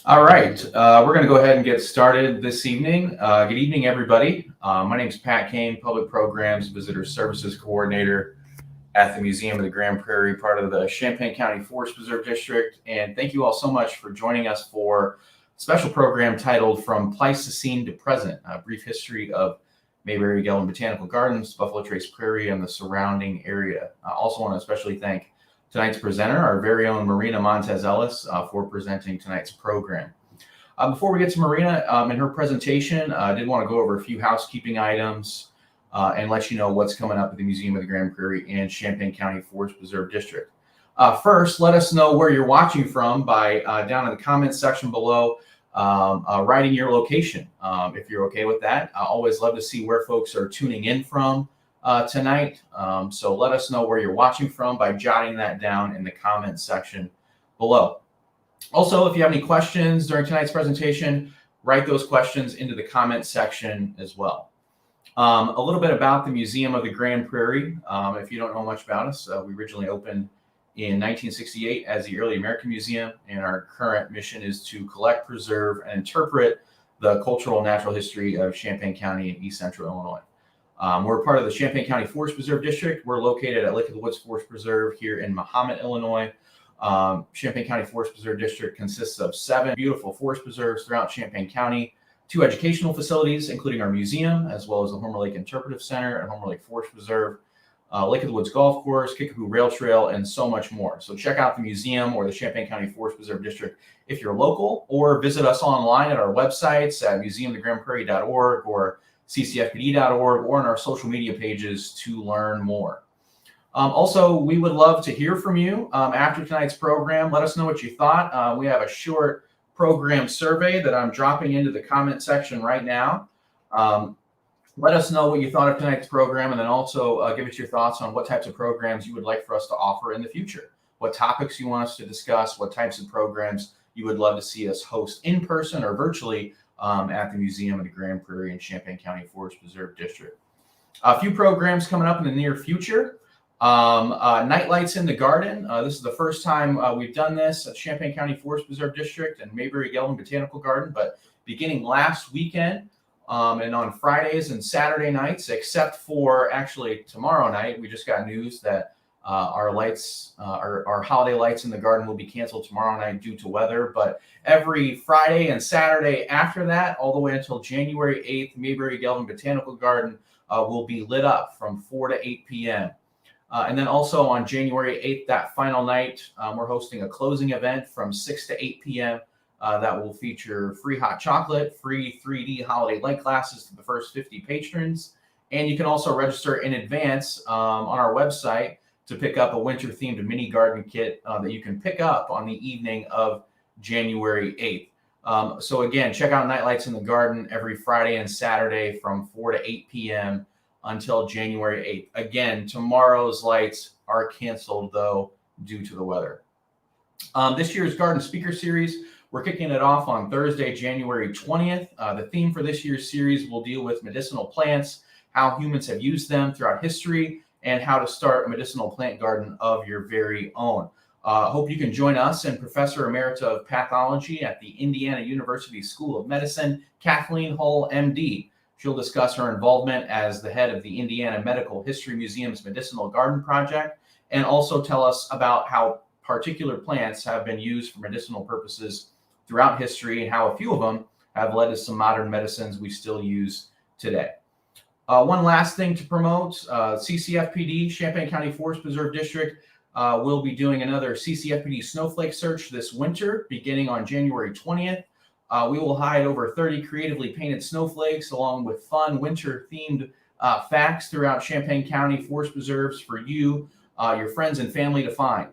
All right, we're going to go ahead and get started this evening. Good evening, everybody. My name is Pat Kane, Public Programs Visitor Services Coordinator at the Museum of the Grand Prairie, part of the Champaign County Forest Preserve District. And thank you all so much for joining us for a special program titled From Pleistocene to Present, a brief history of Mabery Gelvin Botanical Gardens, Buffalo Trace Prairie, and the surrounding area. I also want to especially thank tonight's presenter, our very own Marina Montez Ellis, for presenting tonight's program. Before we get to Marina and her presentation, I did want to go over a few housekeeping items and let you know what's coming up at the Museum of the Grand Prairie and Champaign County Forest Preserve District. First, let us know where you're watching from by down in the comments section below, writing your location, if you're okay with that. I always love to see where folks are tuning in from tonight. So let us know where you're watching from by jotting that down in the comments section below. Also, if you have any questions during tonight's presentation, write those questions into the comments section as well. A little bit about the Museum of the Grand Prairie. If you don't know much about us, we originally opened in 1968 as the Early American Museum, and our current mission is to collect, preserve, and interpret the cultural and natural history of Champaign County in East Central Illinois. We're part of the Champaign County Forest Preserve District. We're located at Lake of the Woods Forest Preserve here in Mahomet, Illinois. Champaign County Forest Preserve District consists of 7 beautiful forest preserves throughout Champaign County, 2 educational facilities, including our museum, as well as the Homer Lake Interpretive Center and Homer Lake Forest Preserve, Lake of the Woods Golf Course, Kickapoo Rail Trail, and so much more. So check out the museum or the Champaign County Forest Preserve District if you're local, or visit us online at our websites at museumofthegrandprairie.org or ccfpd.org, or on our social media pages to learn more. Also, we would love to hear from you after tonight's program. Let us know what you thought. We have a short program survey that I'm dropping into the comment section right now. Let us know what you thought of tonight's program, and then also give us your thoughts on what types of programs you would like for us to offer in the future, what topics you want us to discuss, what types of programs you would love to see us host in person or virtually at the Museum of the Grand Prairie and Champaign County Forest Preserve District. A few programs coming up in the near future. Night Lights in the Garden. This is the first time we've done this at Champaign County Forest Preserve District and Mabery Gelvin Botanical Garden, but beginning last weekend and on Fridays and Saturday nights, except for actually tomorrow night, we just got news that our lights, our holiday lights in the garden will be canceled tomorrow night due to weather. But every Friday and Saturday after that, all the way until January 8th, Mabery Gelvin Botanical Garden will be lit up from 4 to 8 p.m. And then also on January 8th, that final night, we're hosting a closing event from 6 to 8 p.m. That will feature free hot chocolate, free 3D holiday light classes to the first 50 patrons. And you can also register in advance on our website to pick up a winter-themed mini garden kit that you can pick up on the evening of January 8th. So again, check out Nightlights in the Garden every Friday and Saturday from 4 to 8 p.m. until January 8th. Again, tomorrow's lights are canceled, though, due to the weather. This year's Garden Speaker Series, we're kicking it off on Thursday, January 20th. The theme for this year's series will deal with medicinal plants, how humans have used them throughout history, and how to start a medicinal plant garden of your very own. Hope you can join us and Professor Emerita of Pathology at the Indiana University School of Medicine, Kathleen Hull, MD. She'll discuss her involvement as the head of the Indiana Medical History Museum's Medicinal Garden Project, and also tell us about how particular plants have been used for medicinal purposes throughout history and how a few of them have led to some modern medicines we still use today. One last thing to promote, CCFPD, Champaign County Forest Preserve District, will be doing another CCFPD snowflake search this winter, beginning on January 20th. We will hide over 30 creatively painted snowflakes along with fun winter-themed facts throughout Champaign County Forest Preserves for you, your friends and family to find.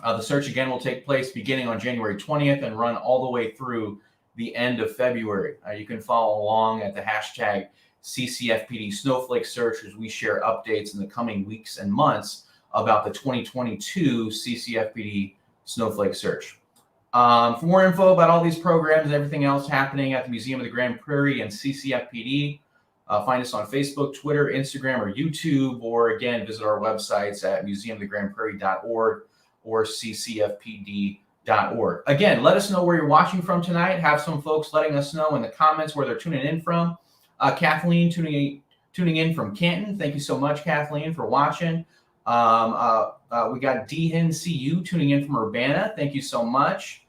The search again will take place beginning on January 20th and run all the way through the end of February. You can follow along at the hashtag CCFPD Snowflake Search as we share updates in the coming weeks and months about the 2022 CCFPD Snowflake Search. For more info about all these programs and everything else happening at the Museum of the Grand Prairie and CCFPD, find us on Facebook, Twitter, Instagram, or YouTube, or again, visit our websites at museumofthegrandprairie.org or ccfpd.org. Again, let us know where you're watching from tonight. Have some folks letting us know in the comments where they're tuning in from. Kathleen tuning in from Canton. Thank you so much, Kathleen, for watching. We got Dehan CU tuning in from Urbana. Thank you so much.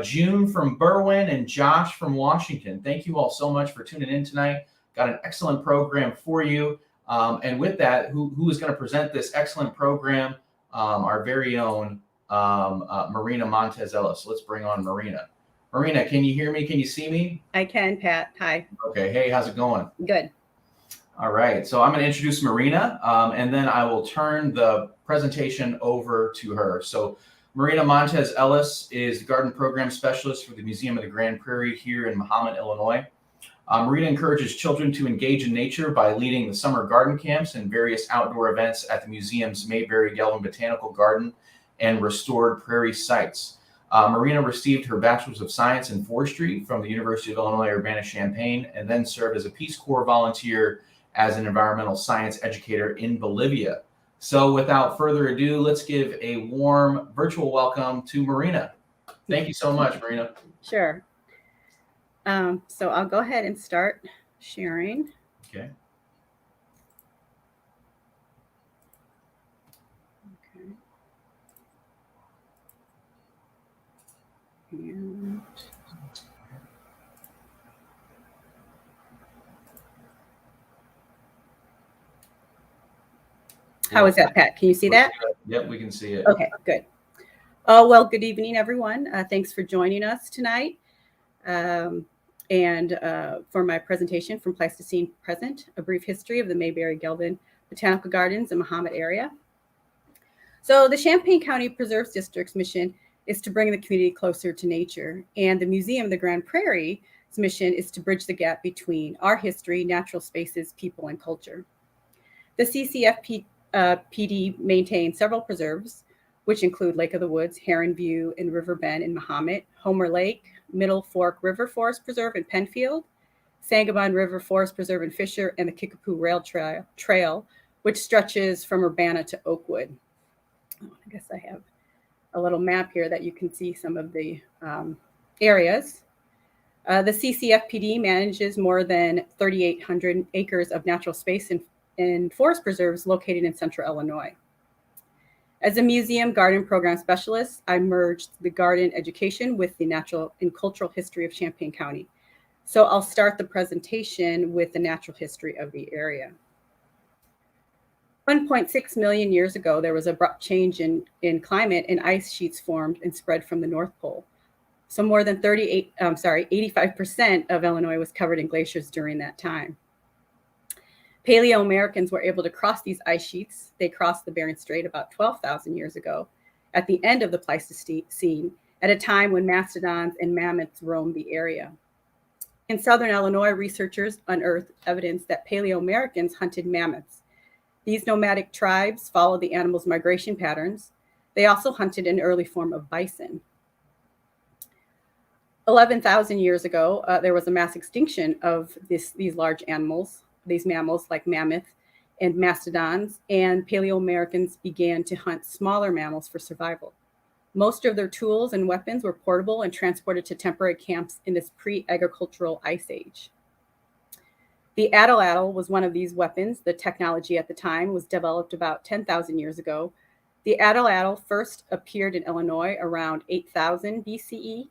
June from Berwyn and Josh from Washington. Thank you all so much for tuning in tonight. Got an excellent program for you. And with that, who is going to present this excellent program? Our very own Marina Montez Ellis. Let's bring on Marina. Marina, can you hear me? Can you see me? I can, Pat. Hi. Okay. Hey, how's it going? Good. All right. So I'm going to introduce Marina, and then I will turn the presentation over to her. So Marina Montez Ellis is the garden program specialist for the Museum of the Grand Prairie here in Mahomet, Illinois. Marina encourages children to engage in nature by leading the summer garden camps and various outdoor events at the museum's Mabery Gelvin Botanical Garden and restored prairie sites. Marina received her Bachelor's of Science in Forestry from the University of Illinois Urbana-Champaign, and then served as a Peace Corps volunteer as an environmental science educator in Bolivia. So without further ado, let's give a warm virtual welcome to Marina. Thank you so much, Marina. Sure. So I'll go ahead and start sharing. Okay. And how is that, Pat? Can you see that? Yep, we can see it. Okay, good. Well, good evening, everyone. Thanks for joining us tonight. And for my presentation from Pleistocene Present, a brief history of the Mabery Gelvin Botanical Gardens in Mahomet area. So the Champaign County Preserves District's mission is to bring the community closer to nature, and the Museum of the Grand Prairie's mission is to bridge the gap between our history, natural spaces, people, and culture. The CCFPD maintains several preserves, which include Lake of the Woods, Heron View, and River Bend in Mahomet, Homer Lake, Middle Fork River Forest Preserve in Penfield, Sangamon River Forest Preserve in Fischer, and the Kickapoo Rail Trail, which stretches from Urbana to Oakwood. I guess I have a little map here that you can see some of the areas. The CCFPD manages more than 3,800 acres of natural space in forest preserves located in central Illinois. As a museum garden program specialist, I merged the garden education with the natural and cultural history of Champaign County. So I'll start the presentation with the natural history of the area. 1.6 million years ago, there was an abrupt change in climate, and ice sheets formed and spread from the North Pole. So more than 85% of Illinois was covered in glaciers during that time. Paleo-Americans were able to cross these ice sheets. They crossed the Bering Strait about 12,000 years ago at the end of the Pleistocene, at a time when mastodons and mammoths roamed the area. In southern Illinois, researchers unearthed evidence that Paleo-Americans hunted mammoths. These nomadic tribes followed the animals' migration patterns. They also hunted an early form of bison. 11,000 years ago, there was a mass extinction of these large animals, these mammals like mammoth and mastodons, and Paleo-Americans began to hunt smaller mammals for survival. Most of their tools and weapons were portable and transported to temporary camps in this pre-agricultural ice age. The Atlatl was one of these weapons. The technology at the time was developed about 10,000 years ago. The Atlatl first appeared in Illinois around 8,000 BCE.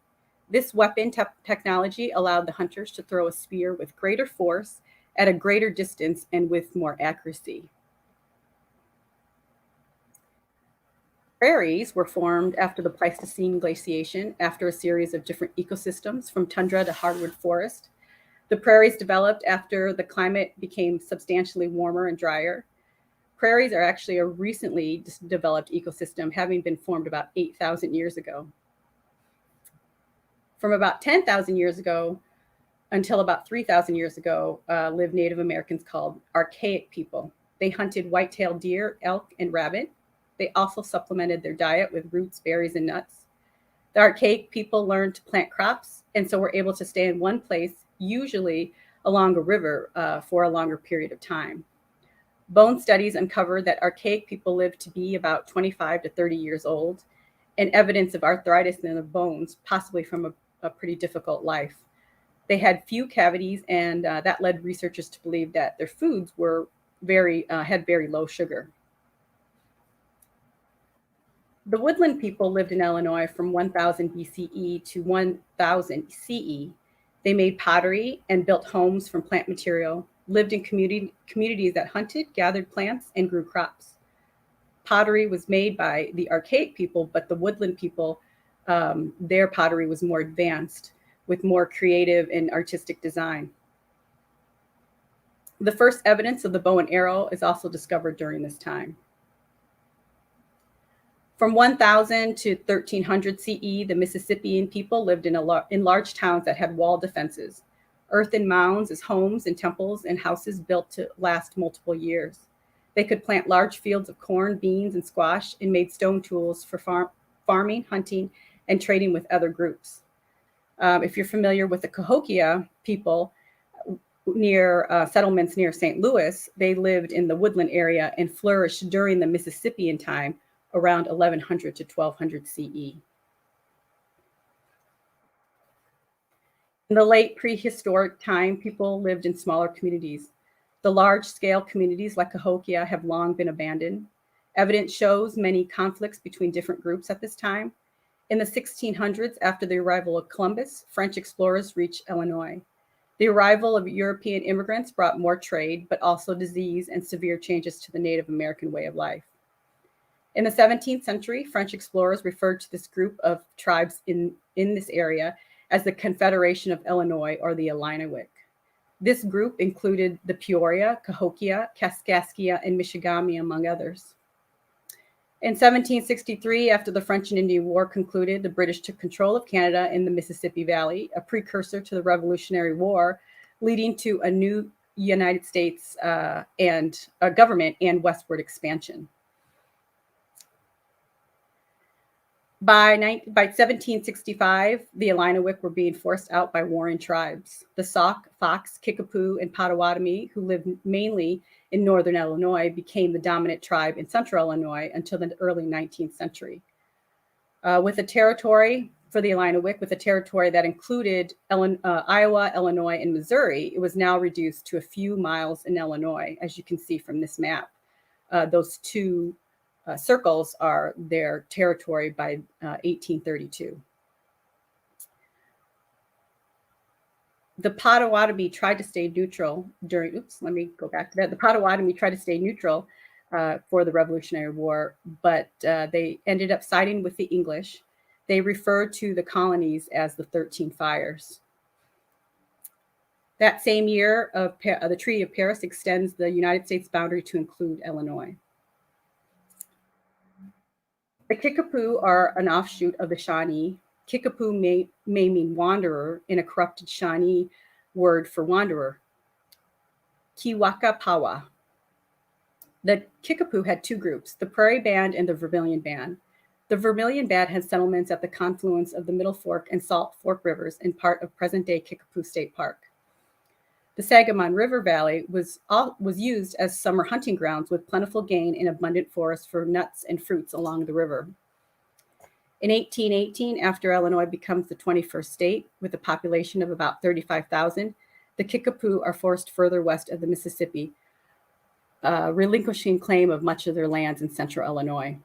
This weapon technology allowed the hunters to throw a spear with greater force at a greater distance and with more accuracy. Prairies were formed after the Pleistocene glaciation, after a series of different ecosystems from tundra to hardwood forest. The prairies developed after the climate became substantially warmer and drier. Prairies are actually a recently developed ecosystem, having been formed about 8,000 years ago. From about 10,000 years ago until about 3,000 years ago, lived Native Americans called Archaic People. They hunted white-tailed deer, elk, and rabbit. They also supplemented their diet with roots, berries, and nuts. The Archaic People learned to plant crops, and so were able to stay in one place, usually along a river, for a longer period of time. Bone studies uncovered that Archaic People lived to be about 25 to 30 years old, and evidence of arthritis in their bones, possibly from a pretty difficult life. They had few cavities, and that led researchers to believe that their foods were had very low sugar. The Woodland people lived in Illinois from 1000 BCE to 1000 CE. They made pottery and built homes from plant material, lived in communities that hunted, gathered plants, and grew crops. Pottery was made by the Archaic people, but the Woodland people, their pottery was more advanced with more creative and artistic design. The first evidence of the bow and arrow is also discovered during this time. From 1000 to 1300 CE, the Mississippian people lived in large towns that had wall defenses, earthen mounds as homes and temples, and houses built to last multiple years. They could plant large fields of corn, beans, and squash, and made stone tools for farming, hunting, and trading with other groups. If you're familiar with the Cahokia people near settlements near St. Louis, they lived in the Woodland area and flourished during the Mississippian time around 1100 to 1200 CE. In the late prehistoric time, people lived in smaller communities. The large-scale communities like Cahokia have long been abandoned. Evidence shows many conflicts between different groups at this time. In the 1600s, after the arrival of Columbus, French explorers reached Illinois. The arrival of European immigrants brought more trade, but also disease and severe changes to the Native American way of life. In the 17th century, French explorers referred to this group of tribes in this area as the Confederation of Illinois, or the Illiniwek. This group included the Peoria, Cahokia, Kaskaskia, and Michigami, among others. In 1763, after the French and Indian War concluded, the British took control of Canada in the Mississippi Valley, a precursor to the Revolutionary War, leading to a new United States and government and westward expansion. By 1765, the Illiniwek were being forced out by warring tribes. The Sauk, Fox, Kickapoo, and Potawatomi, who lived mainly in northern Illinois, became the dominant tribe in central Illinois until the early 19th century. With a territory for the Illiniwek, with a territory that included Iowa, Illinois, and Missouri, it was now reduced to a few miles in Illinois, as you can see from this map. Those two circles are their territory by 1832. The Potawatomi tried to stay neutral during, the Potawatomi tried to stay neutral for the Revolutionary War, but they ended up siding with the English. They referred to the colonies as the 13 Fires. That same year, the Treaty of Paris extends the United States boundary to include Illinois. The Kickapoo are an offshoot of the Shawnee. Kickapoo may mean wanderer in a corrupted Shawnee word for wanderer, Kiwakapawa. The Kickapoo had two groups, the Prairie Band and the Vermilion Band. The Vermilion Band had settlements at the confluence of the Middle Fork and Salt Fork rivers in part of present-day Kickapoo State Park. The Sangamon River Valley was used as summer hunting grounds with plentiful game and abundant forests for nuts and fruits along the river. In 1818, after Illinois becomes the 21st state with a population of about 35,000, the Kickapoo are forced further west of the Mississippi, relinquishing claim of much of their lands in central Illinois.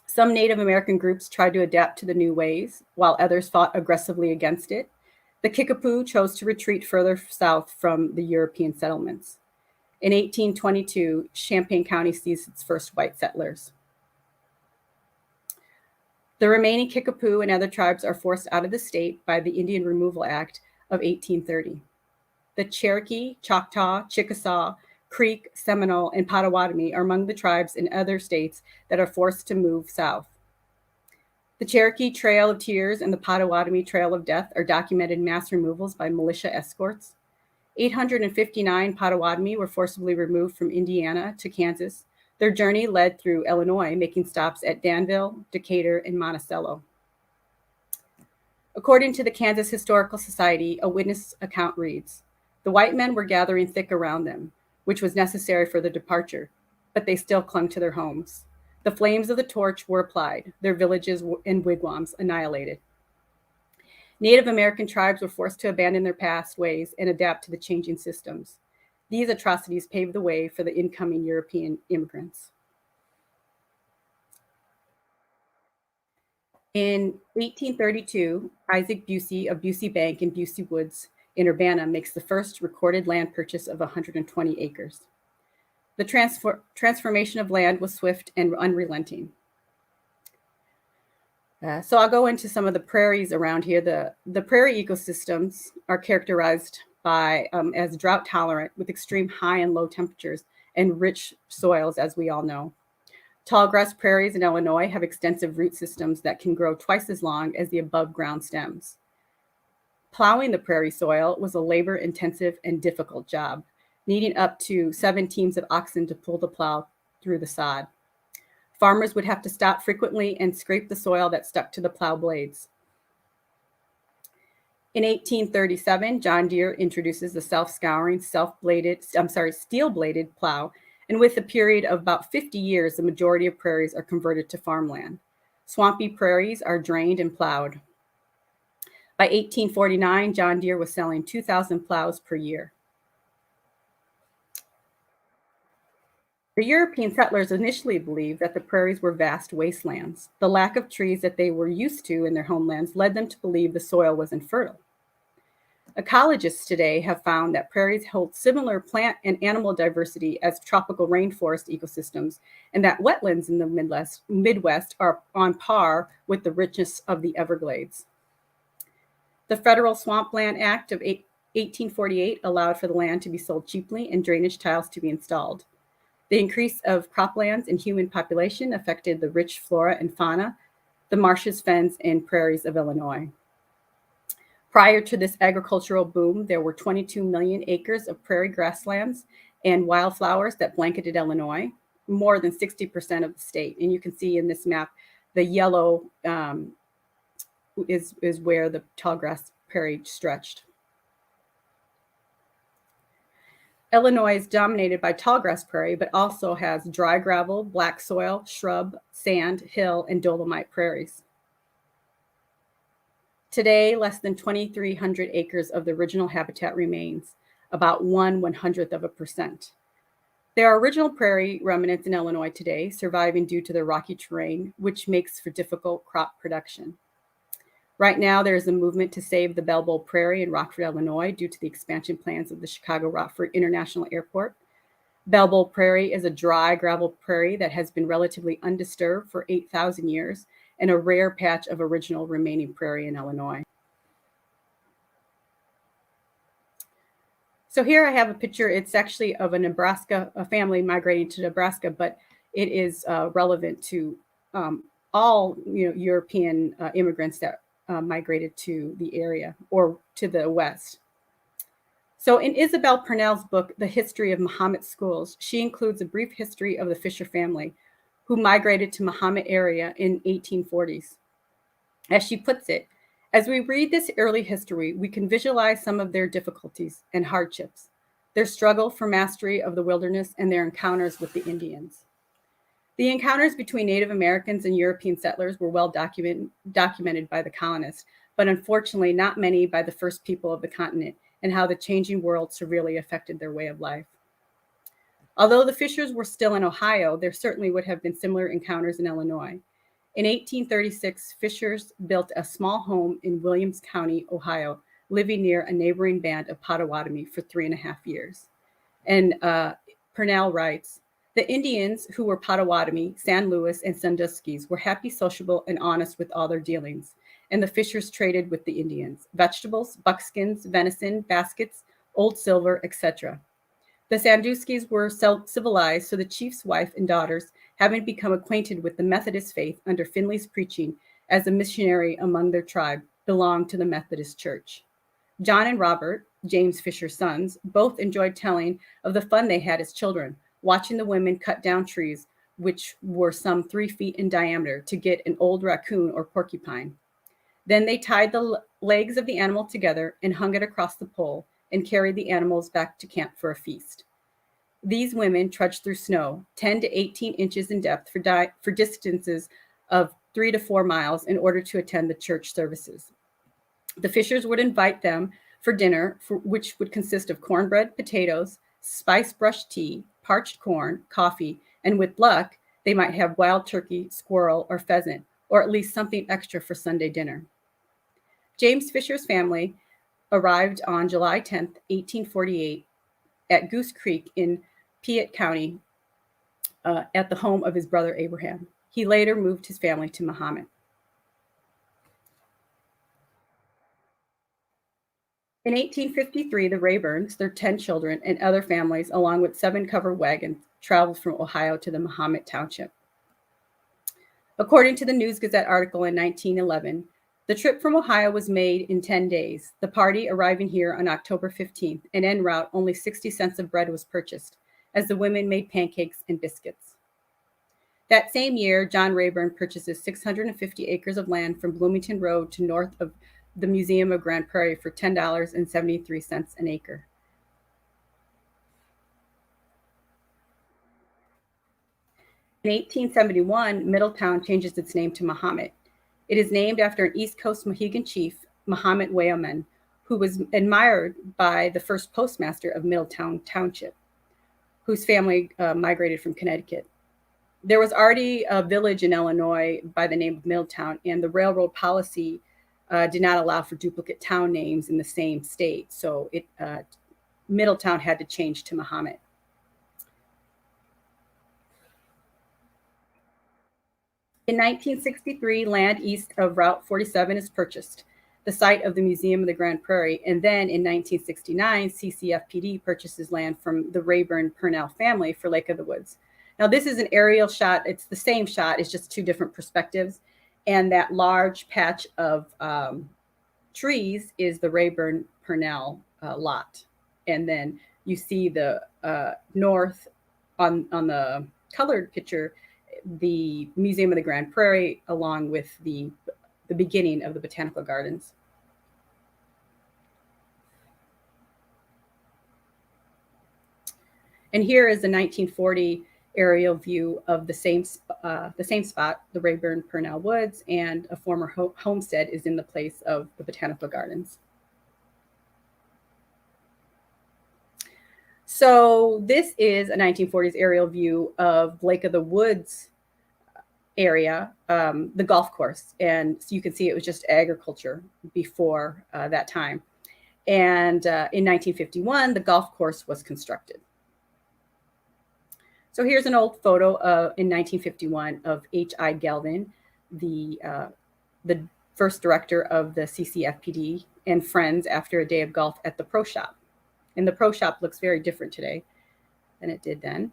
Some Native American groups tried to adapt to the new ways, while others fought aggressively against it. The Kickapoo chose to retreat further south from the European settlements. In 1822, Champaign County sees its first white settlers. The remaining Kickapoo and other tribes are forced out of the state by the Indian Removal Act of 1830. The Cherokee, Choctaw, Chickasaw, Creek, Seminole, and Potawatomi are among the tribes in other states that are forced to move south. The Cherokee Trail of Tears and the Potawatomi Trail of Death are documented mass removals by militia escorts. 859 Potawatomi were forcibly removed from Indiana to Kansas. Their journey led through Illinois, making stops at Danville, Decatur, and Monticello. According to the Kansas Historical Society, a witness account reads, "The white men were gathering thick around them, which was necessary for their departure, but they still clung to their homes. The flames of the torch were applied, their villages and wigwams annihilated. Native American tribes were forced to abandon their past ways and adapt to the changing systems. These atrocities paved the way for the incoming European immigrants. In 1832, Isaac Busey of Busey Bank in Busey Woods in Urbana makes the first recorded land purchase of 120 acres. The transformation of land was swift and unrelenting. So I'll go into some of the prairies around here. The prairie ecosystems are characterized by as drought tolerant with extreme high and low temperatures and rich soils, as we all know. Tallgrass prairies in Illinois have extensive root systems that can grow twice as long as the above ground stems. Plowing the prairie soil was a labor-intensive and difficult job, needing up to 7 teams of oxen to pull the plow through the sod. Farmers would have to stop frequently and scrape the soil that stuck to the plow blades. In 1837, John Deere introduces the self-scouring, steel-bladed plow, and with a period of about 50 years, the majority of prairies are converted to farmland. Swampy prairies are drained and plowed. By 1849, John Deere was selling 2,000 plows per year. The European settlers initially believed that the prairies were vast wastelands. The lack of trees that they were used to in their homelands led them to believe the soil was infertile. Ecologists today have found that prairies hold similar plant and animal diversity as tropical rainforest ecosystems, and that wetlands in the Midwest are on par with the richness of the Everglades. The Federal Swampland Act of 1848 allowed for the land to be sold cheaply and drainage tiles to be installed. The increase of croplands and human population affected the rich flora and fauna, the marshes, fens, and prairies of Illinois. Prior to this agricultural boom, there were 22 million acres of prairie grasslands and wildflowers that blanketed Illinois, more than 60% of the state. And you can see in this map, the yellow is where the tallgrass prairie stretched. Illinois is dominated by tallgrass prairie, but also has dry gravel, black soil, shrub, sand, hill, and dolomite prairies. Today, less than 2,300 acres of the original habitat remains, about 1/100%. There are original prairie remnants in Illinois today, surviving due to the rocky terrain, which makes for difficult crop production. Right now, there is a movement to save the Bell Bowl Prairie in Rockford, Illinois, due to the expansion plans of the Chicago-Rockford International Airport. Bell Bowl Prairie is a dry gravel prairie that has been relatively undisturbed for 8,000 years and a rare patch of original remaining prairie in Illinois. So here I have a picture. It's actually of a family migrating to Nebraska, but it is relevant to all European immigrants that migrated to the area or to the West. So in Isabel Purnell's book, The History of Mahomet Schools, she includes a brief history of the Fischer family who migrated to Mahomet area in 1840s. As she puts it, as we read this early history, we can visualize some of their difficulties and hardships, their struggle for mastery of the wilderness, and their encounters with the Indians. The encounters between Native Americans and European settlers were well documented by the colonists, but unfortunately not many by the first people of the continent, and how the changing world severely affected their way of life. Although the Fischers were still in Ohio, there certainly would have been similar encounters in Illinois. In 1836, Fischers built a small home in Williams County, Ohio, living near a neighboring band of Potawatomi for 3.5 years. And Purnell writes, the Indians, who were Potawatomi, San Luis, and Sandusky's, were happy, sociable, and honest with all their dealings, and the Fischers traded with the Indians, vegetables, buckskins, venison, baskets, old silver, etc. The Sandusky's were civilized, so the chief's wife and daughters, having become acquainted with the Methodist faith under Finley's preaching as a missionary among their tribe, belonged to the Methodist Church. John and Robert, James Fischer's sons, both enjoyed telling of the fun they had as children, watching the women cut down trees, which were some 3 feet in diameter, to get an old raccoon or porcupine. Then they tied the legs of the animal together and hung it across the pole and carried the animals back to camp for a feast. These women trudged through snow, 10 to 18 inches in depth for distances of 3 to 4 miles in order to attend the church services. The Fischers would invite them for dinner, which would consist of cornbread, potatoes, spice brush tea, parched corn, coffee, and with luck, they might have wild turkey, squirrel, or pheasant, or at least something extra for Sunday dinner. James Fischer's family arrived on July 10th, 1848, at Goose Creek in Piatt County at the home of his brother Abraham. He later moved his family to Mahomet. In 1853, the Rayburns, their 10 children, and other families, along with 7 covered wagons, traveled from Ohio to the Mahomet Township. According to the News Gazette article in 1911, the trip from Ohio was made in 10 days, the party arriving here on October 15th, and en route only 60 cents of bread was purchased, as the women made pancakes and biscuits. That same year, John Rayburn purchases 650 acres of land from Bloomington Road to north of the Museum of Grand Prairie for $10.73 an acre. In 1871, Middletown changes its name to Mahomet. It is named after an East Coast Mohegan chief, Mahomet Wayman, who was admired by the first postmaster of Middletown Township, whose family migrated from Connecticut. There was already a village in Illinois by the name of Middletown, and the railroad policy did not allow for duplicate town names in the same state. So Middletown had to change to Mahomet. In 1963, land east of Route 47 is purchased, the site of the Museum of the Grand Prairie. And then in 1969, CCFPD purchases land from the Rayburn Purnell family for Lake of the Woods. Now, this is an aerial shot. It's the same shot. It's just 2 different perspectives. And that large patch of trees is the Rayburn Purnell lot. And then you see the north on the colored picture, the Museum of the Grand Prairie, along with the beginning of the Botanical Gardens. And here is the 1940 aerial view of the same spot, the Rayburn Purnell Woods, and a former homestead is in the place of the Botanical Gardens. So this is a 1940s aerial view of Lake of the Woods area, the golf course. And so you can see it was just agriculture before that time. And in 1951, the golf course was constructed. So here's an old photo in 1951 of H.I. Gelvin, the first director of the CCFPD, and friends after a day of golf at the Pro Shop. And the Pro Shop looks very different today than it did then.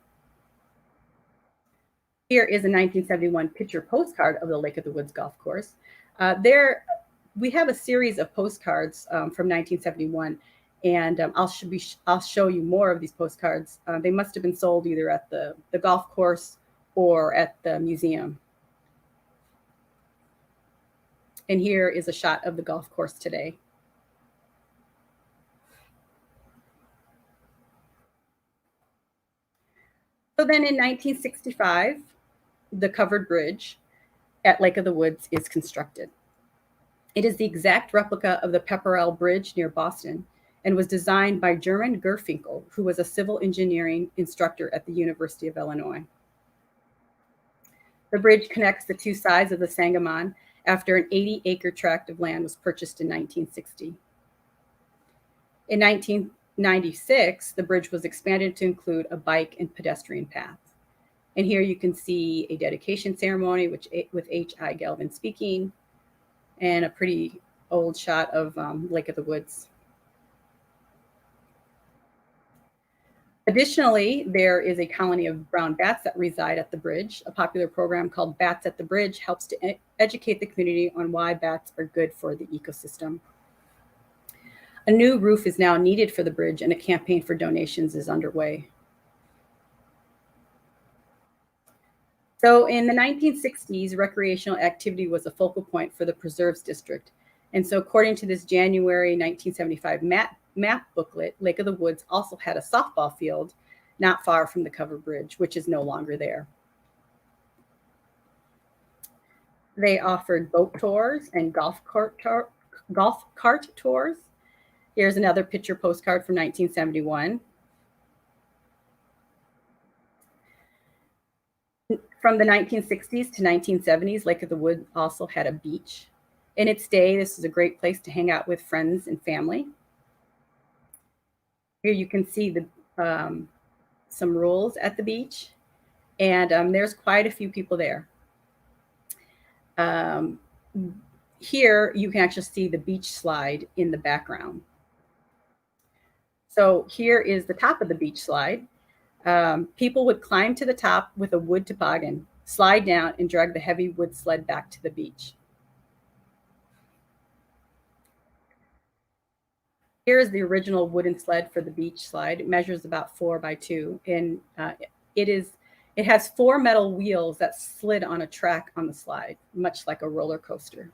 Here is a 1971 picture postcard of the Lake of the Woods golf course. We have a series of postcards from 1971. And I'll show you more of these postcards. They must have been sold either at the golf course or at the museum. And here is a shot of the golf course today. So then in 1965, the covered bridge at Lake of the Woods is constructed. It is the exact replica of the Pepperell Bridge near Boston, and was designed by German Gerfinkel, who was a civil engineering instructor at the University of Illinois. The bridge connects the 2 sides of the Sangamon after an 80-acre tract of land was purchased in 1960. In 1996, the bridge was expanded to include a bike and pedestrian path. And here you can see a dedication ceremony with H.I. Gelvin speaking, and a pretty old shot of Lake of the Woods. Additionally, there is a colony of brown bats that reside at the bridge. A popular program called Bats at the Bridge helps to educate the community on why bats are good for the ecosystem. A new roof is now needed for the bridge, and a campaign for donations is underway. So in the 1960s, recreational activity was a focal point for the Preserves District. And so according to this January 1975 map booklet, Lake of the Woods also had a softball field not far from the covered bridge, which is no longer there. They offered boat tours and golf cart tours. Here's another picture postcard from 1971. From the 1960s to 1970s, Lake of the Woods also had a beach. In its day, this is a great place to hang out with friends and family. Here you can see some rules at the beach, and there's quite a few people there. Here you can actually see the beach slide in the background. So here is the top of the beach slide. People would climb to the top with a wood toboggan, slide down, and drag the heavy wood sled back to the beach. Here is the original wooden sled for the beach slide. It measures about 4 by 2, and it has 4 metal wheels that slid on a track on the slide, much like a roller coaster.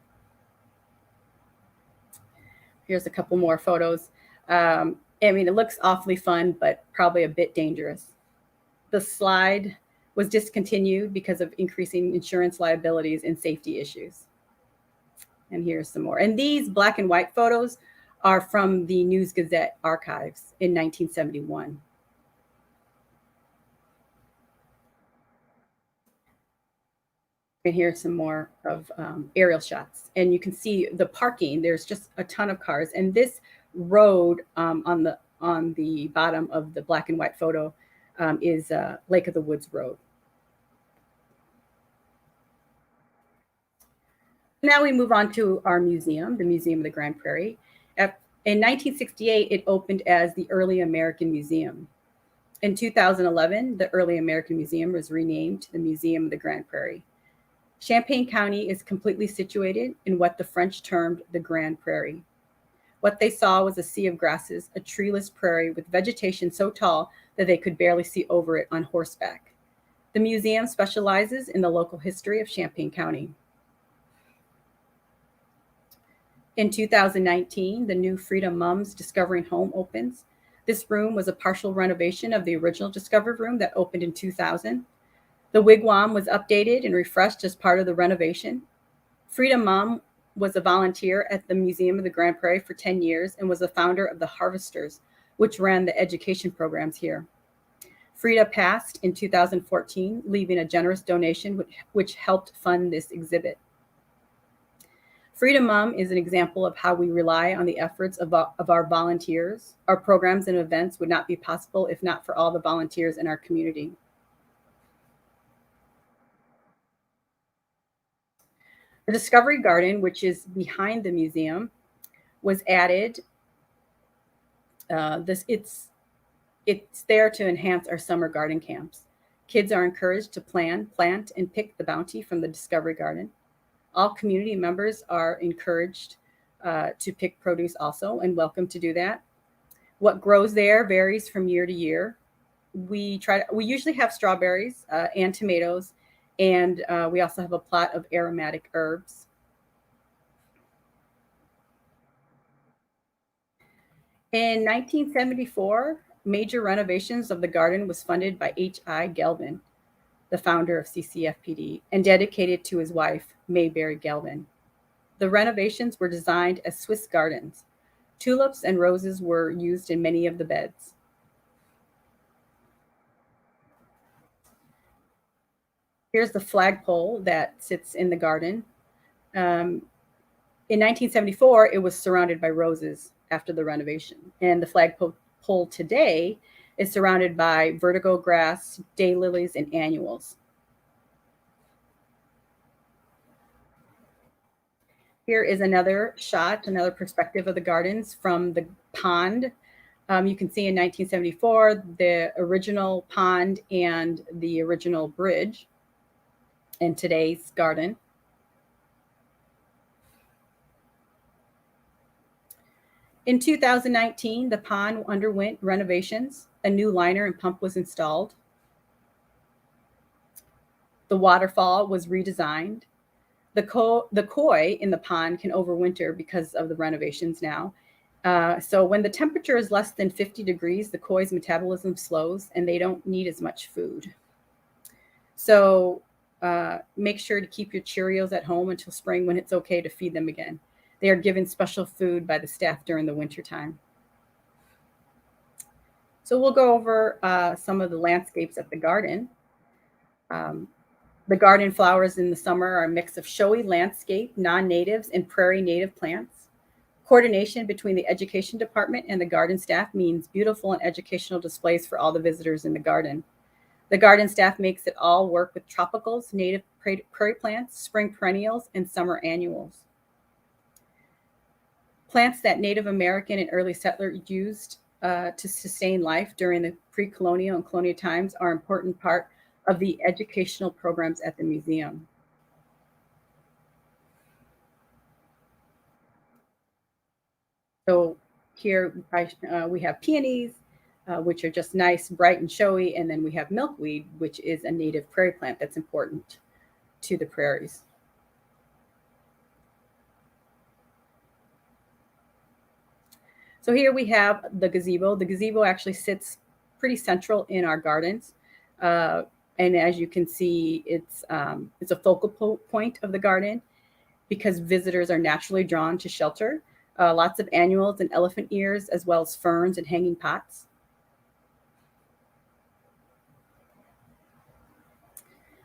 Here's a couple more photos. I mean, it looks awfully fun, but probably a bit dangerous. The slide was discontinued because of increasing insurance liabilities and safety issues. And here's some more. And these black and white photos are from the News Gazette archives in 1971. And here's some more of aerial shots. And you can see the parking. There's just a ton of cars. And this road on the bottom of the black and white photo is Lake of the Woods Road. Now we move on to our museum, the Museum of the Grand Prairie. In 1968, it opened as the Early American Museum. In 2011, the Early American Museum was renamed to the Museum of the Grand Prairie. Champaign County is completely situated in what the French termed the Grand Prairie. What they saw was a sea of grasses, a treeless prairie with vegetation so tall that they could barely see over it on horseback. The museum specializes in the local history of Champaign County. In 2019, the new Freedom Mums Discovering Home opens. This room was a partial renovation of the original Discovered Room that opened in 2000. The wigwam was updated and refreshed as part of the renovation. Freedom Mom was a volunteer at the Museum of the Grand Prairie for 10 years and was the founder of the Harvesters, which ran the education programs here. Frida passed in 2014, leaving a generous donation which helped fund this exhibit. Freedom Mom is an example of how we rely on the efforts of our volunteers. Our programs and events would not be possible if not for all the volunteers in our community. The Discovery Garden, which is behind the museum, was added. It's there to enhance our summer garden camps. Kids are encouraged to plant, and pick the bounty from the Discovery Garden. All community members are encouraged to pick produce also and welcome to do that. What grows there varies from year to year. We usually have strawberries and tomatoes, and we also have a plot of aromatic herbs. In 1974, major renovations of the garden was funded by H.I. Gelvin, the founder of CCFPD, and dedicated to his wife, Mabery Gelvin. The renovations were designed as Swiss gardens. Tulips and roses were used in many of the beds. Here's the flagpole that sits in the garden. In 1974, it was surrounded by roses after the renovation, and the flagpole today is surrounded by vertigo grass, daylilies, and annuals. Here is another shot, another perspective of the gardens from the pond. You can see in 1974, the original pond and the original bridge in today's garden. In 2019, the pond underwent renovations. A new liner and pump was installed. The waterfall was redesigned. The koi in the pond can overwinter because of the renovations now. So when the temperature is less than 50 degrees, the koi's metabolism slows and they don't need as much food. So make sure to keep your Cheerios at home until spring, when it's okay to feed them again. They are given special food by the staff during the winter time. So we'll go over some of the landscapes at the garden. The garden flowers in the summer are a mix of showy landscape, non-natives, and prairie native plants. Coordination between the education department and the garden staff means beautiful and educational displays for all the visitors in the garden. The garden staff makes it all work with tropicals, native prairie plants, spring perennials, and summer annuals. Plants that Native American and early settlers used to sustain life during the pre-colonial and colonial times are an important part of the educational programs at the museum. So here we have peonies, which are just nice, bright, and showy. And then we have milkweed, which is a native prairie plant that's important to the prairies. So here we have the gazebo. The gazebo actually sits pretty central in our gardens. And as you can see, it's a focal point of the garden because visitors are naturally drawn to shelter. Lots of annuals and elephant ears, as well as ferns and hanging pots.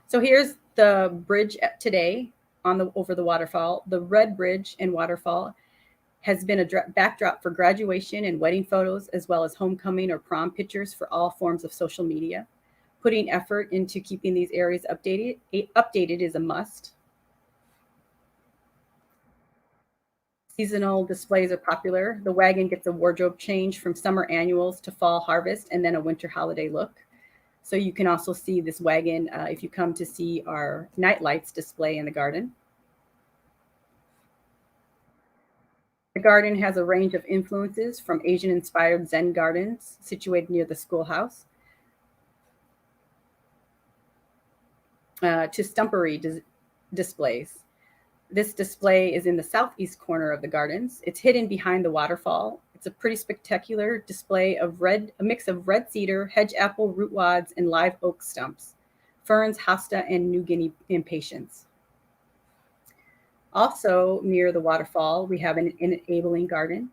So here's the bridge today over the waterfall. The red bridge and waterfall has been a backdrop for graduation and wedding photos, as well as homecoming or prom pictures for all forms of social media. Putting effort into keeping these areas updated is a must. Seasonal displays are popular. The wagon gets a wardrobe change from summer annuals to fall harvest and then a winter holiday look. So you can also see this wagon if you come to see our night lights display in the garden. The garden has a range of influences from Asian-inspired Zen gardens situated near the schoolhouse to stumpery displays. This display is in the southeast corner of the gardens. It's hidden behind the waterfall. It's a pretty spectacular display of a mix of red cedar, hedge apple, root wads, and live oak stumps, ferns, hosta, and New Guinea impatiens. Also near the waterfall, we have an enabling garden.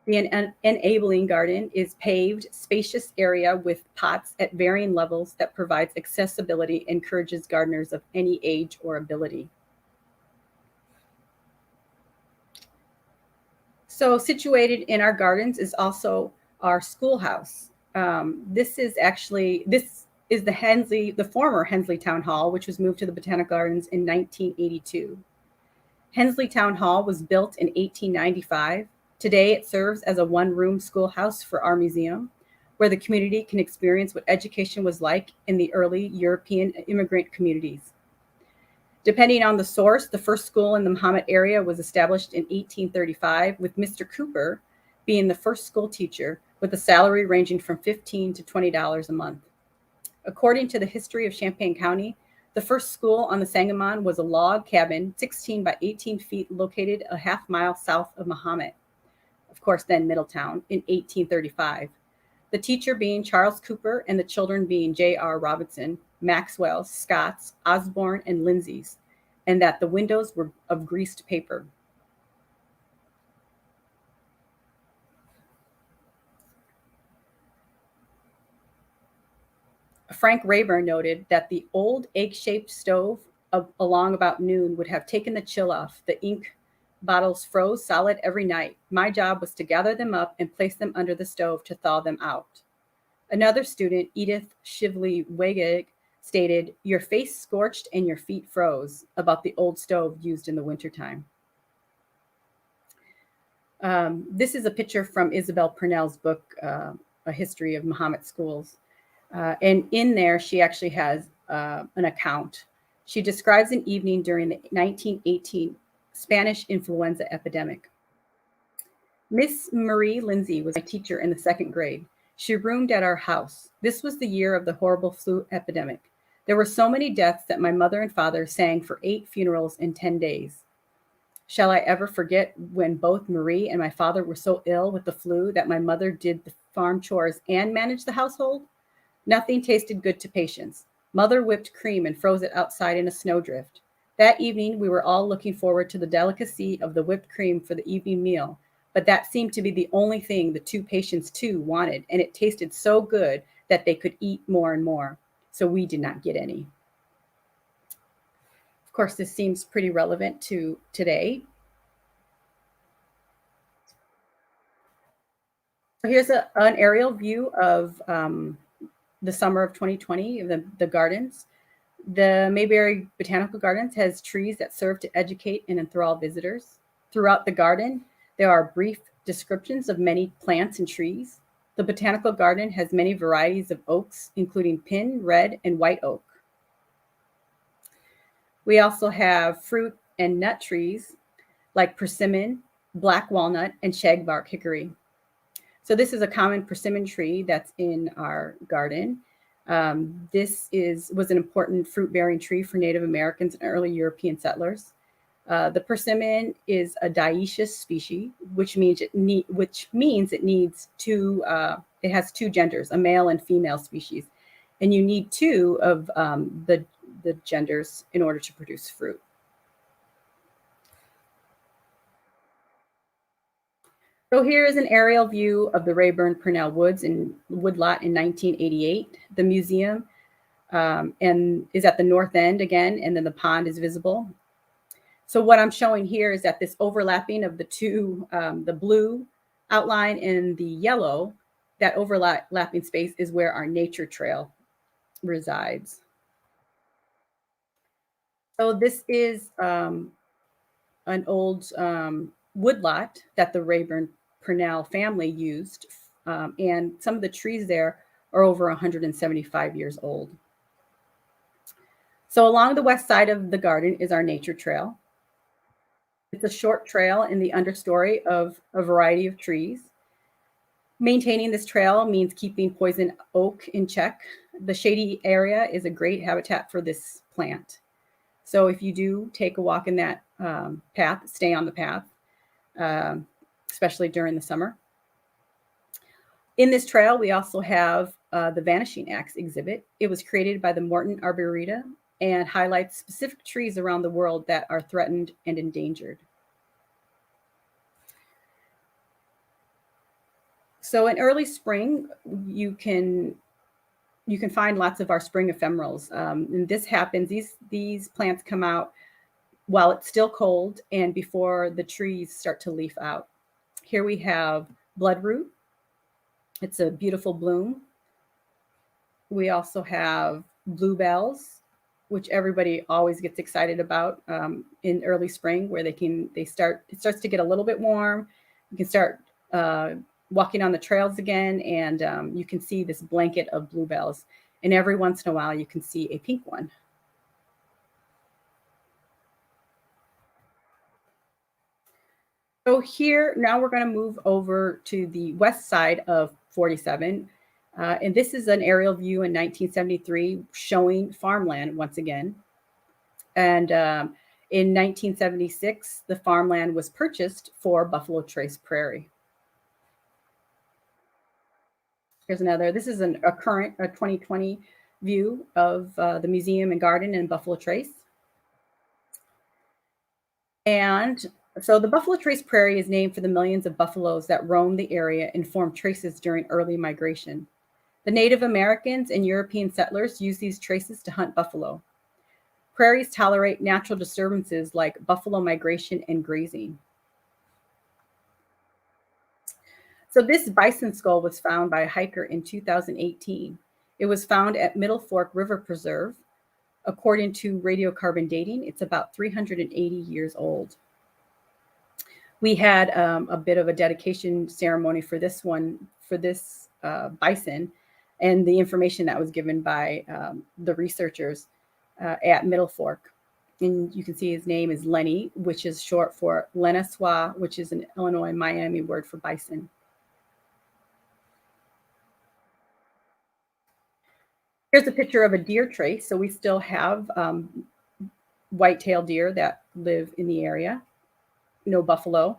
The enabling garden is paved, spacious area with pots at varying levels that provides accessibility, encourages gardeners of any age or ability. So situated in our gardens is also our schoolhouse. This is the former Hensley Town Hall, which was moved to the Botanical Gardens in 1982. Hensley Town Hall was built in 1895. Today, it serves as a one-room schoolhouse for our museum, where the community can experience what education was like in the early European immigrant communities. Depending on the source, the first school in the Mahomet area was established in 1835, with Mr. Cooper being the first school teacher, with a salary ranging from $15 to $20 a month. According to the history of Champaign County, the first school on the Sangamon was a log cabin, 16 by 18 feet, located a half-mile south of Mahomet, of course, then Middletown, in 1835. The teacher being Charles Cooper and the children being J.R. Robinson, Maxwell, Scotts, Osborne, and Lindsay's, and that the windows were of greased paper. Frank Rayburn noted that the old egg-shaped stove along about noon would have taken the chill off. The ink bottles froze solid every night. My job was to gather them up and place them under the stove to thaw them out. Another student, Edith Shively Wegeg, stated, "Your face scorched and your feet froze," about the old stove used in the wintertime. This is a picture from Isabel Purnell's book, A History of Mahomet Schools. And in there, she actually has an account. She describes an evening during the 1918 Spanish influenza epidemic. Miss Marie Lindsay was my teacher in the second grade. She roomed at our house. This was the year of the horrible flu epidemic. There were so many deaths that my mother and father sang for 8 funerals in 10 days. Shall I ever forget when both Marie and my father were so ill with the flu that my mother did the farm chores and managed the household? Nothing tasted good to patience. Mother whipped cream and froze it outside in a snowdrift. That evening, we were all looking forward to the delicacy of the whipped cream for the evening meal, but that seemed to be the only thing the two patients too wanted, and it tasted so good that they could eat more and more. So we did not get any. Of course, this seems pretty relevant to today. So here's an aerial view of the summer of 2020, the gardens. The Mabery Botanical Gardens has trees that serve to educate and enthrall visitors. Throughout the garden, there are brief descriptions of many plants and trees. The botanical garden has many varieties of oaks, including pin, red, and white oak. We also have fruit and nut trees like persimmon, black walnut, and shagbark hickory. So this is a common persimmon tree that's in our garden. This was an important fruit-bearing tree for Native Americans and early European settlers. The persimmon is a dioecious species, which means it needs two. It has two genders, a male and female species, and you need two of the genders in order to produce fruit. So here is an aerial view of the Rayburn Purnell Woods in Woodlot in 1988. The museum and is at the north end again, and then the pond is visible. So what I'm showing here is that this overlapping of the two, the blue outline and the yellow, that overlapping space is where our nature trail resides. So this is an old woodlot that the Rayburn Purnell family used, and some of the trees there are over 175 years old. So along the west side of the garden is our nature trail. It's a short trail in the understory of a variety of trees. Maintaining this trail means keeping poison oak in check. The shady area is a great habitat for this plant. So if you do take a walk in that path, stay on the path, especially during the summer. In this trail, we also have the Vanishing Axe exhibit. It was created by the Morton Arboretum and highlights specific trees around the world that are threatened and endangered. So in early spring, you can find lots of our spring ephemerals. And this happens, these plants come out while it's still cold and before the trees start to leaf out. Here we have bloodroot. It's a beautiful bloom. We also have bluebells, which everybody always gets excited about in early spring, where it starts to get a little bit warm. You can start walking on the trails again, and you can see this blanket of bluebells. And every once in a while, you can see a pink one. So here, now we're going to move over to the west side of 47. And this is an aerial view in 1973 showing farmland once again. And in 1976, the farmland was purchased for Buffalo Trace Prairie. Here's another. This is a 2020 view of the museum and garden in Buffalo Trace. And so the Buffalo Trace Prairie is named for the millions of buffaloes that roamed the area and formed traces during early migration. The Native Americans and European settlers used these traces to hunt buffalo. Prairies tolerate natural disturbances like buffalo migration and grazing. So this bison skull was found by a hiker in 2018. It was found at Middle Fork River Preserve. According to radiocarbon dating, it's about 380 years old. We had a bit of a dedication ceremony for this bison, and the information that was given by the researchers at Middle Fork. And you can see his name is Lenny, which is short for Lenaswa, which is an Illinois Miami word for bison. Here's a picture of a deer trace. So we still have white-tailed deer that live in the area. no buffalo.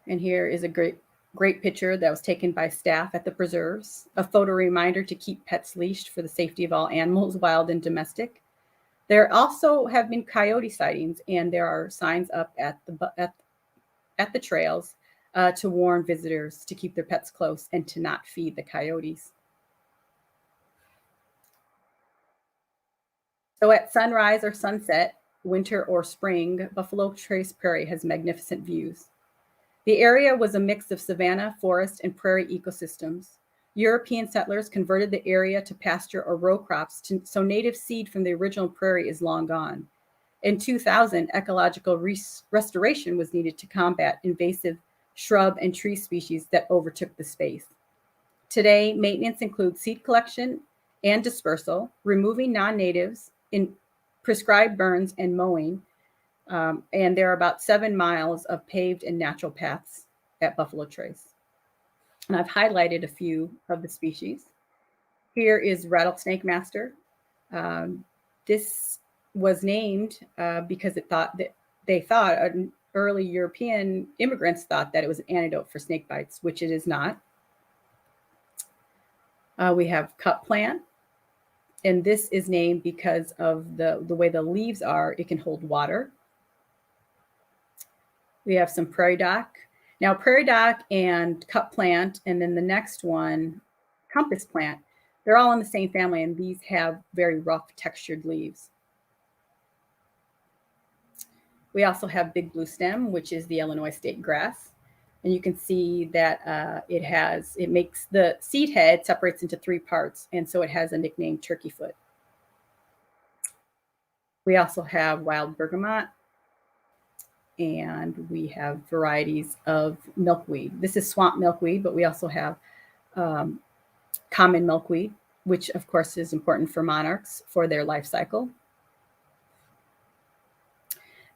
And here is a great picture that was taken by staff at the preserves, a photo reminder to keep pets leashed for the safety of all animals, wild and domestic. There also have been coyote sightings, and there are signs up at the trails to warn visitors to keep their pets close and to not feed the coyotes. So at sunrise or sunset, winter or spring, Buffalo Trace Prairie has magnificent views. The area was a mix of savanna, forest, and prairie ecosystems. European settlers converted the area to pasture or row crops, so native seed from the original prairie is long gone. In 2000, ecological restoration was needed to combat invasive shrub and tree species that overtook the space. Today, maintenance includes seed collection and dispersal, removing non-natives in prescribed burns and mowing. And there are about 7 miles of paved and natural paths at Buffalo Trace. And I've highlighted a few of the species. Here is rattlesnake master. This was named because early European immigrants thought that it was an antidote for snake bites, which it is not. We have cup plant, and this is named because of the way the leaves are. It can hold water. We have some prairie dock. Now, prairie dock and cup plant, and then the next one, compass plant, they're all in the same family, and these have very rough textured leaves. We also have big blue stem, which is the Illinois state grass. And you can see that it makes the seed head separates into 3 parts. And so it has a nickname turkey foot. We also have wild bergamot, and we have varieties of milkweed. This is swamp milkweed, but we also have common milkweed, which of course is important for monarchs for their life cycle.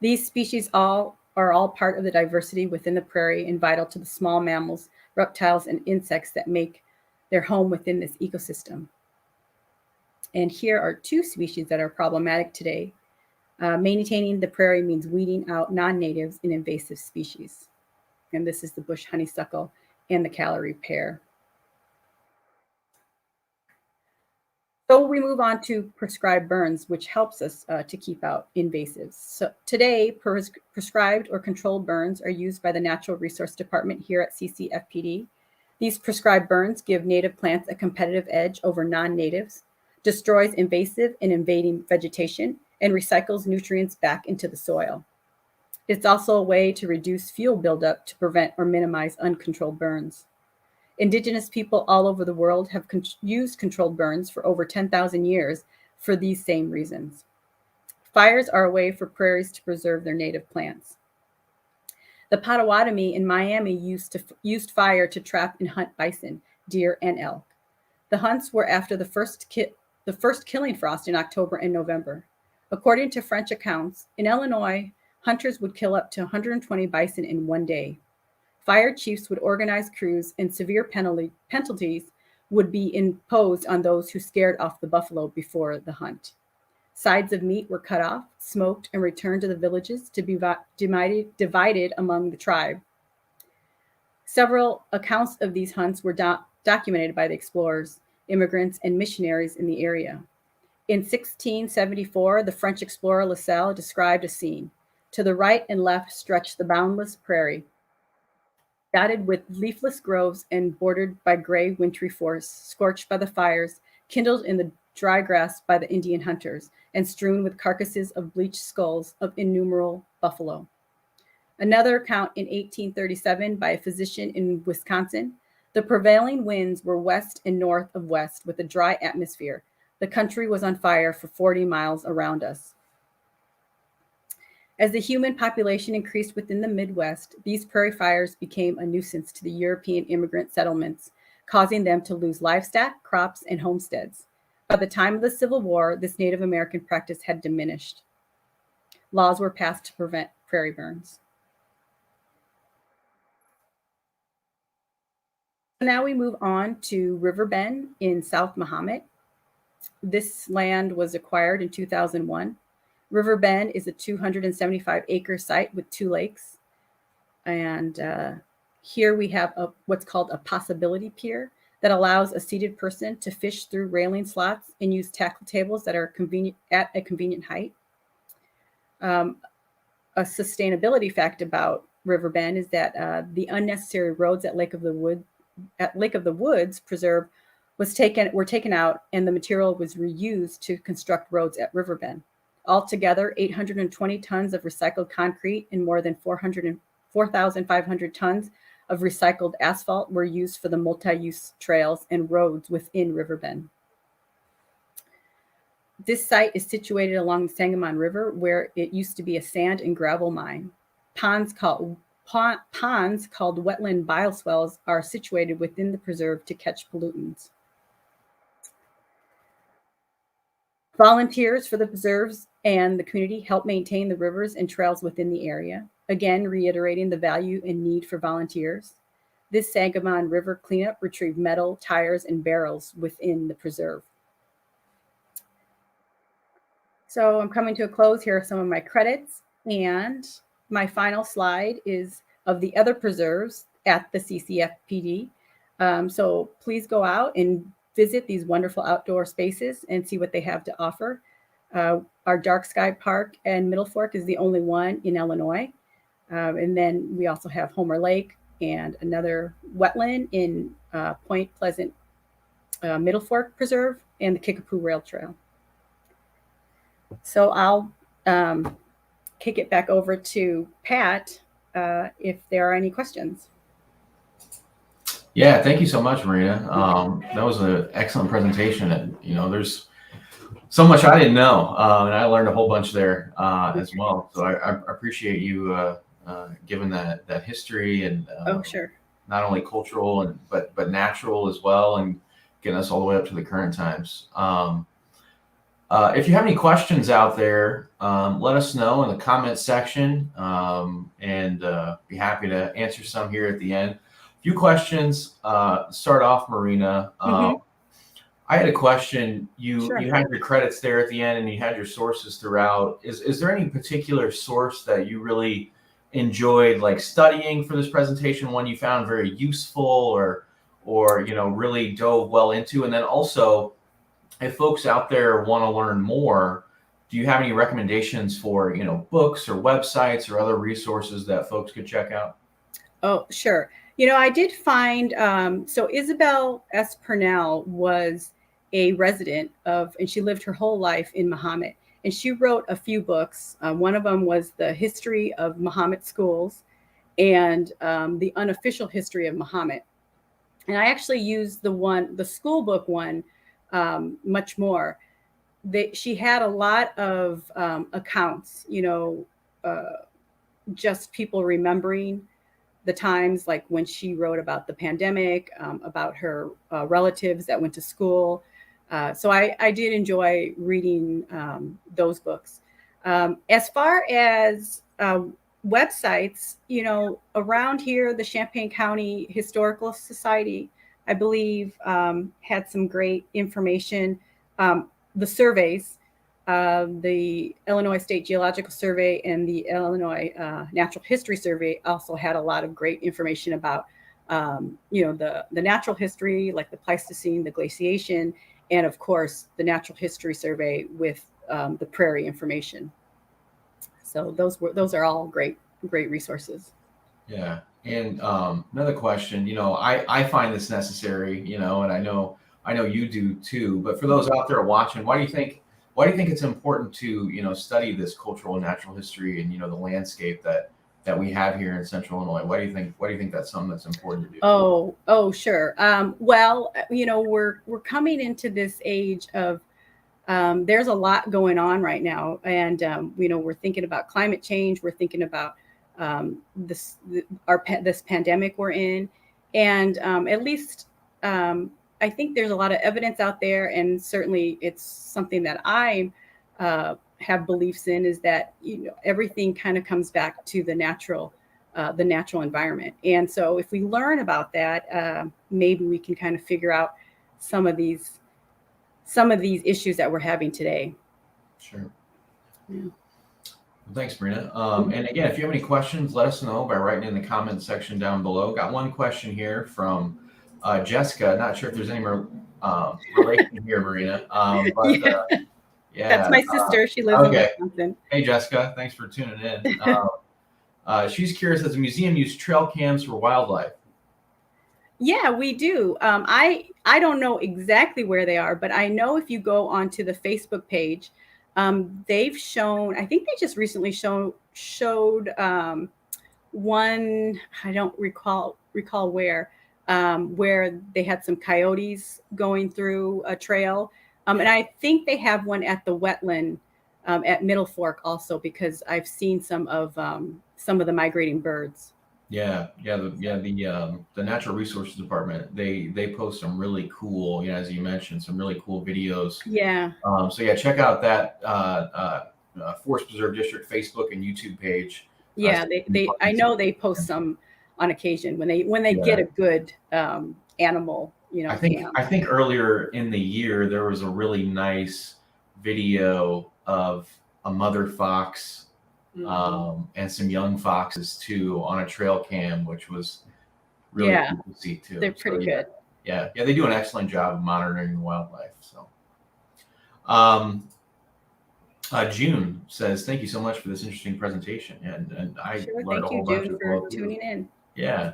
These species are all part of the diversity within the prairie and vital to the small mammals, reptiles, and insects that make their home within this ecosystem. And here are 2 species that are problematic today. Maintaining the prairie means weeding out non-natives and invasive species. And this is the bush honeysuckle and the Callery pear. So we move on to prescribed burns, which helps us to keep out invasives. So today, prescribed or controlled burns are used by the Natural Resource Department here at CCFPD. These prescribed burns give native plants a competitive edge over non-natives, destroys invasive and invading vegetation, and recycles nutrients back into the soil. It's also a way to reduce fuel buildup to prevent or minimize uncontrolled burns. Indigenous people all over the world have used controlled burns for over 10,000 years for these same reasons. Fires are a way for prairies to preserve their native plants. The Potawatomi in Miami used fire to trap and hunt bison, deer, and elk. The hunts were after the first killing frost in October and November. According to French accounts, in Illinois, hunters would kill up to 120 bison in one day. Fire chiefs would organize crews, and severe penalties would be imposed on those who scared off the buffalo before the hunt. Sides of meat were cut off, smoked, and returned to the villages to be divided among the tribe. Several accounts of these hunts were documented by the explorers, immigrants, and missionaries in the area. In 1674, the French explorer La Salle described a scene. To the right and left stretched the boundless prairie, dotted with leafless groves and bordered by gray wintry forests, scorched by the fires, kindled in the dry grass by the Indian hunters, and strewn with carcasses of bleached skulls of innumerable buffalo. Another account in 1837 by a physician in Wisconsin, the prevailing winds were west and north of west with a dry atmosphere. The country was on fire for 40 miles around us. As the human population increased within the Midwest, these prairie fires became a nuisance to the European immigrant settlements, causing them to lose livestock, crops, and homesteads. By the time of the Civil War, this Native American practice had diminished. Laws were passed to prevent prairie burns. Now we move on to River Bend in South Mahomet. This land was acquired in 2001. River Bend is a 275-acre site with 2 lakes. And here we have what's called a possibility pier that allows a seated person to fish through railing slots and use tackle tables that are convenient at a convenient height. A sustainability fact about River Bend is that the unnecessary roads at Lake of the Woods Preserve were taken out, and the material was reused to construct roads at River Bend. Altogether, 820 tons of recycled concrete and more than 4,500 tons of recycled asphalt were used for the multi-use trails and roads within River Bend. This site is situated along the Sangamon River, where it used to be a sand and gravel mine. Ponds called wetland bioswales are situated within the preserve to catch pollutants. Volunteers for the preserves and the community help maintain the rivers and trails within the area, again reiterating the value and need for volunteers. This Sangamon River cleanup retrieved metal, tires, and barrels within the preserve. So I'm coming to a close. Here are some of my credits, and my final slide is of the other preserves at the CCFPD. So please go out and visit these wonderful outdoor spaces and see what they have to offer. Our Dark Sky Park and Middle Fork is the only one in Illinois. And then we also have Homer Lake and another wetland in Point Pleasant Middle Fork Preserve and the Kickapoo Rail Trail. So I'll kick it back over to Pat if there are any questions. Yeah, thank you so much, Marina. That was an excellent presentation, and there's so much I didn't know, and I learned a whole bunch there as well. So I appreciate you giving that history and Sure. Not only cultural but natural as well, and getting us all the way up to the current times. If you have any questions out there, let us know in the comment section, and be happy to answer some here at the end. Few questions. Start off, Marina. I had a question. Sure. You had your credits there at the end, and you had your sources throughout. Is there any particular source that you really enjoyed, like studying for this presentation? One you found very useful, or really dove well into? And then also, if folks out there want to learn more, do you have any recommendations for books or websites or other resources that folks could check out? Oh, sure. I did find, so Isabel S. Purnell was a resident and she lived her whole life in Mahomet. And she wrote a few books. One of them was The History of Mahomet Schools and The Unofficial History of Mahomet. And I actually used the school book one much more. She had a lot of accounts, just people remembering the times, like when she wrote about the pandemic, about her relatives that went to school. So I did enjoy reading those books. As far as websites, around here, the Champaign County Historical Society, I believe, had some great information. The surveys, the Illinois State Geological Survey and the Illinois Natural History Survey also had a lot of great information about, the natural history, like the Pleistocene, the glaciation, and of course, the Natural History Survey with the prairie information. So those are all great resources. Yeah. And another question, I find this necessary, and I know you do too, but for those out there watching, why do you think it's important to, study this cultural and natural history and, the landscape that we have here in Central Illinois? Why do you think that's something that's important to do? Oh, sure. Well, we're coming into this age of, there's a lot going on right now. And, we're thinking about climate change. We're thinking about this pandemic we're in. And at least I think there's a lot of evidence out there. And certainly it's something that I have beliefs in, is that, everything kind of comes back to the natural environment. And so if we learn about that, maybe we can kind of figure out some of these issues that we're having today. Sure. Yeah. Thanks, Marina. And again, if you have any questions, let us know by writing in the comment section down below. Got one question here from Jessica. Not sure if there's any more relation here, Marina. But Yeah. yeah. That's my sister. She lives in Wisconsin. Hey, Jessica. Thanks for tuning in. She's curious, does the museum use trail cams for wildlife? Yeah, we do. I don't know exactly where they are, but I know if you go onto the Facebook page, they've shown. I think they just recently showed one. I don't recall where they had some coyotes going through a trail, and I think they have one at the wetland at Middle Fork also, because I've seen some of the migrating birds. Yeah, the Natural Resources Department, they post some really cool, as you mentioned, some really cool videos. Yeah. So yeah, check out that Forest Preserve District Facebook and YouTube page. Yeah, I know they post some on occasion when they get a good animal, I think camp. I think earlier in the year there was a really nice video of a mother fox and some young foxes too on a trail cam, which was really cool to see too. They're pretty good. Yeah, they do an excellent job of monitoring the wildlife. So, June says, "Thank you so much for this interesting presentation," and I learned a whole bunch June, for tuning in. Yeah.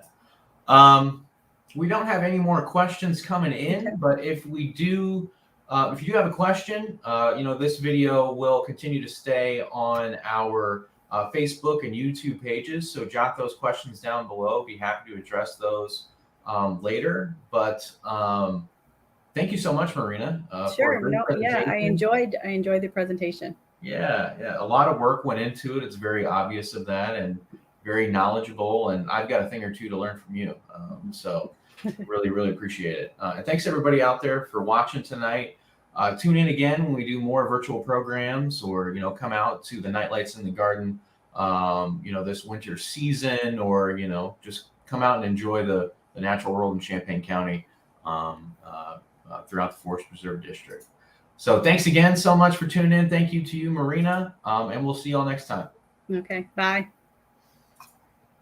We don't have any more questions coming in, but if we do, if you do have a question, this video will continue to stay on our Facebook and YouTube pages. So jot those questions down below. Be happy to address those later. But thank you so much, Marina. Sure. I enjoyed the presentation. Yeah. A lot of work went into it. It's very obvious of that, and very knowledgeable. And I've got a thing or two to learn from you. So really, really appreciate it. And thanks everybody out there for watching tonight. Tune in again when we do more virtual programs, or come out to the Nightlights in the Garden this winter season, or just come out and enjoy the natural world in Champaign County throughout the Forest Preserve District. So thanks again so much for tuning in. Thank you to you, Marina, and we'll see you all next time. Okay, bye.